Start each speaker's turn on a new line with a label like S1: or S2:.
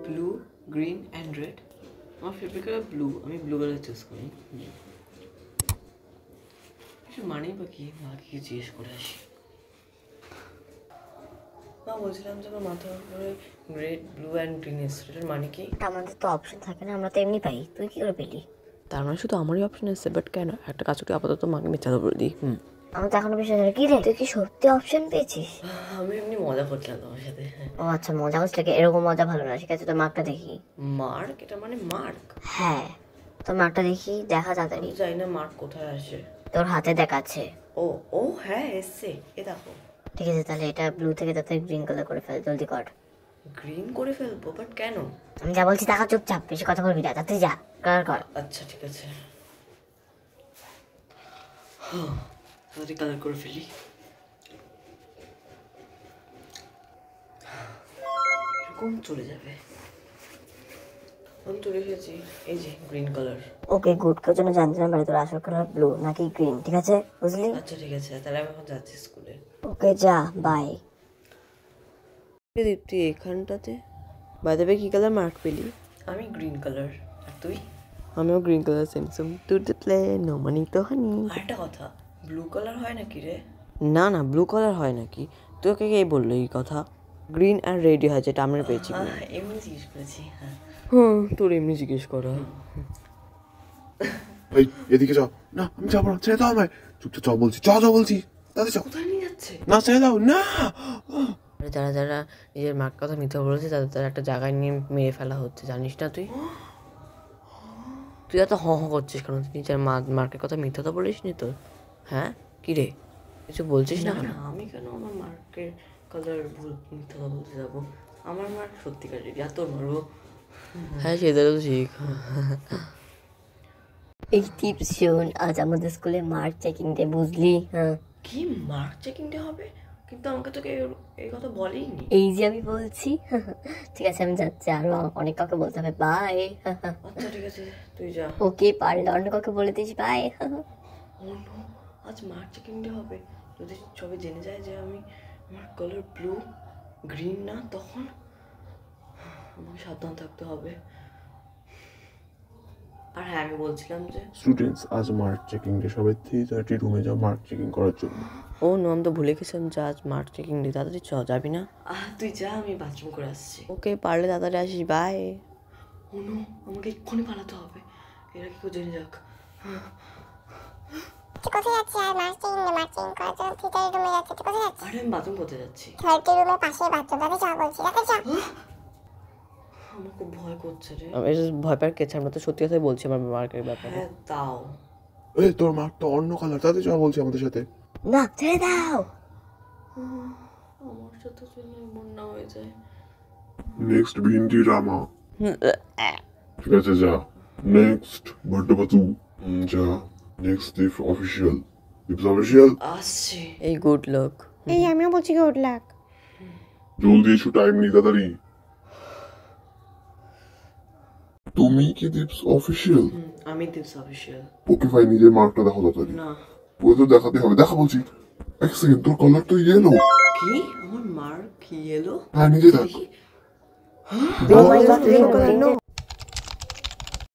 S1: Blue, green and red. আমার favourite colour blue, আমি blue colour choose করি। মানেই বা কি, মাকে জিজ্ঞেস করে আসি। মা বলছিলাম যে আমার মাথার উপরে রেড, ব্লু অ্যান্ড গ্রিন এসছে, এটার মানে কি?
S2: আমাদের তো অপশন থাকে না, আমরা তো এমনি পাই, তুই কি করে পেলি?
S1: তার মানে শুধু আমারই অপশন এসছে, বাট কেন? একটা কাজ করে আপাতত মাকে মিথ্যা করে দিই।
S2: আমি তো এখনো বিশ্বাস করি। কি রে, তুই কি সত্যি অপশন পেয়েছিস?
S1: আমি এমনি মজা করছিলাম তোমার সাথে।
S2: ও আচ্ছা, মজা করছিস? এরকম মজা ভালো না, ঠিক আছে? তোর মার্কটা দেখি।
S1: মার্ক? এটা মানে মার্ক?
S2: হ্যাঁ, তোর মার্কটা দেখি, দেখা তাড়াতাড়ি।
S1: জানি না মার্ক কোথায় আসে।
S2: তোর হাতে দেখাচ্ছে।
S1: ও ও হ্যাঁ, এসছে, এ দেখো।
S2: ঠিক আছে, তাহলে এটা ব্লু থেকে তাতে গ্রিন কালার করে ফেল, জলদি কর।
S1: গ্রিন করে ফেলবো? বাট কেন?
S2: আমি যা বলছি দেখা, চুপচাপ, বেশি কথা বলবি না, তাতে যা কালার কর।
S1: আচ্ছা ঠিক আছে, তাড়াতাড়ি কালার করে ফেলি। এরকম চলে যাবে। আমি চলে এসেছি, এই যে গ্রিন কালার।
S2: ওকে গুড, কেউ যেন জানতে না পারে তোর আসল কালার ব্লু নাকি গ্রিন, ঠিক আছে? বুঝলি?
S1: আচ্ছা ঠিক আছে, তাহলে আমি এখন যাচ্ছি স্কুলে।
S2: ওকে যা, বাই।
S1: দীপ্তি এখানটাতে বাই দ্য ওয়ে কি কালার মার্ক পেলি? আমি গ্রিন কালার। আর তুই? আমিও গ্রিন কালার। সেমসুম to the play, no money তো হানি। আরেকটা কথা, ব্লু কালার হয় নাকি রে? না না, ব্লু কালার হয় নাকি? তোকে কে বললো এই কথা? গ্রিন আর রেডি হয়, যেটা আমরা পেয়েছি। এমনি জিজ্ঞেস করেছি। হ্যাঁ, তোর এমনি জিজ্ঞেস করা।
S3: এই এদিকে যাও। না আমি যাবো না, ছেড়ে দাও আমায়। চুপচাপ যাও বলছি, যাও বলছি। তাদের যাও।
S1: কোথায় নিয়ে যাচ্ছে?
S3: না ছেড়ে দাও না।
S1: যারা যারা নিজের মার কথা মিথ্যা বলেছে তাদের তারা একটা জায়গায় নিয়ে মেরে ফেলা হচ্ছে, জানিস না তুই? তুই এত হ করছিস কেন? তুই নিজের মার্কের কথা মিথ্যা তো বলিস নি তোর? হ্যাঁ কি রে, কিছু বলছিস না? না আমি কেন আমার মার্কের কালার মিথ্যা কথা বলতে যাবো? আমার মার্ক সত্যিকার রেডি, আর তোর মারবো? হ্যাঁ সেটাও ঠিক।
S2: এই টিপস শোন, আজ আমাদের স্কুলে মার্ক চেকিং ডে, বুঝলি? হ্যাঁ।
S1: কি মার্ক চেকিং ডে হবে? কিন্তু আমাকে তোকে এই কথা বলেইনি।
S2: এই যে আমি বলছি। ঠিক আছে আমি যাচ্ছি, আরো অনেক কাউকে বলতে হবে, বাই।
S1: আচ্ছা ঠিক আছে, তুই যা।
S2: ওকে, পারলে অন্য কাউকে বলে দিস, বাই।
S1: ও নো, আজ মার্ক চেকিং ডে হবে। যদি সবাই জেনে যায় যে আমি আমার কালার ব্লু, গ্রিন না, তখন আমাকে সাবধান থাকতে হবে। আর হ্যাঁ, আমি বলছিলাম যে
S3: স্টুডেন্টস, আজ মার্ক চেকিং ডে, সবাই 3:30 রুমে যাও মার্ক চেকিং করার জন্য।
S1: ও নো, আমি তো ভুলে গেছিলাম যে আজ মার্ক চেকিং ডে। তাড়াতাড়ি চ, যাবি না? তুই যা, আমি বাথরুম করে আসছি। ওকে, পারলে তাড়াতাড়ি আসিস, বাই। ও নো, আমাকে এক্ষুনি পালাতে হবে, এরা কি কেউ জেনে যাক।
S4: তুই কোথায় যাচ্ছিস? আর মার্চিং করার জন্য 3:30 রুমে যাচ্ছিস, তুই কোথায় যাচ্ছিস?
S1: আরে আমি বাথরুম করতে যাচ্ছি।
S4: 30 রুমের পাশে বাথরুম, তাতে যা বলছি, তাতে যা।
S1: আমার খুব ভয় করছে রে। আমি ভয় পাওয়ার কেছে, আমরা তো সত্যি কথাই বলছি আমার মার্কের ব্যাপারে। হ্যাঁ তাও।
S3: এই তোর মার্ক তো অন্য কালার, তাদের যাও বলছি আমাদের সাথে।
S2: না, ছেড়ে দাও।
S1: আমার সাথে জন্য এমন না হয়ে যায়।
S3: নেক্সট ভিন্ডি রামা। ঠিক আছে যা। নেক্সট বার্থডে বাতু। যা। Next Dip official. Dip official
S1: আসছে। এই গুড লাক।
S4: এই আমিও বলছি গুড লাক।
S3: জলদি এসো, টাইম নেই, তাড়াতাড়ি। তুমি কি দিপস অফিসিয়াল?
S1: আমি দিপস অফিসিয়াল।
S3: ওকে ফাইন, নিজের মার্কটা দেখো তাড়াতাড়ি।
S1: না।
S3: পুরো তো দেখাতে হবে, দেখা বলছি। এক সেকেন্ড, তোর কালার তো ইয়েলো।
S1: কি? আমার মার্ক ইয়েলো?
S3: হ্যাঁ নিজে দেখ।
S1: হ্যাঁ,